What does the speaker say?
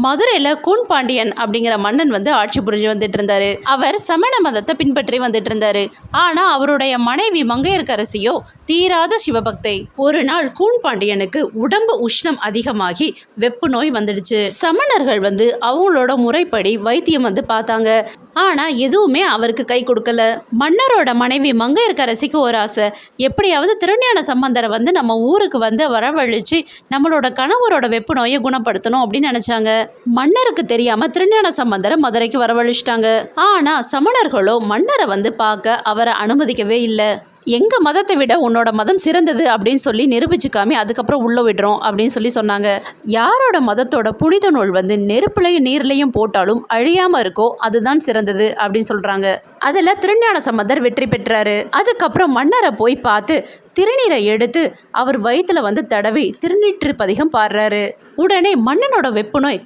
மதுரையில் கூன் பாண்டியன் அப்படிங்கிற மன்னன் வந்து ஆட்சி புரிஞ்சு வந்துட்டு இருந்தாரு. அவர் சமண மதத்தை பின்பற்றி வந்துட்டு இருந்தாரு. ஆனால் அவருடைய மனைவி மங்கையர்க்கரசியோ தீராத சிவபக்தை. ஒரு நாள் கூன் பாண்டியனுக்கு உடம்பு உஷ்ணம் அதிகமாகி வெப்பு நோய் வந்துடுச்சு. சமணர்கள் வந்து அவங்களோட முறைப்படி வைத்தியம் வந்து பார்த்தாங்க. ஆனால் எதுவுமே அவருக்கு கை கொடுக்கல. மன்னரோட மனைவி மங்கையர்க்கரசிக்கு ஒரு ஆசை, எப்படியாவது திருஞான சம்பந்தரை வந்து நம்ம ஊருக்கு வந்து வரவழைச்சு நம்மளோட கணவரோட வெப்பு நோயை குணப்படுத்தணும் அப்படின்னு நினைச்சாங்க. மன்னருக்கு தெரியாம திருஞான சம்பந்தரை மதுரைக்கு வரவழைச்சிட்டாங்க. ஆனா சமணர்களோ மன்னரை வந்து பார்க்க அவரை அனுமதிக்கவே இல்லை. எங்கள் மதத்தை விட உன்னோட மதம் சிறந்தது அப்படின்னு சொல்லி நிரூபிச்சுக்காமி அதுக்கப்புறம் உள்ளே விடுறோம் அப்படின்னு சொல்லி சொன்னாங்க. யாரோட மதத்தோட புனித நூல் வந்து நெருப்புலையும் நீர்லையும் போட்டாலும் அழியாமல் இருக்கோ அதுதான் சிறந்தது அப்படின்னு சொல்கிறாங்க. அதில் திருஞான சம்பந்தர் வெற்றி பெற்றாரு. அதுக்கப்புறம் மன்னரை போய் பார்த்து திருநீரை எடுத்து அவர் வயிற்றுல வந்து தடவி திருநீற்று பதிகம் பாடுறாரு. உடனே மன்னனோட வெப்பு நோய்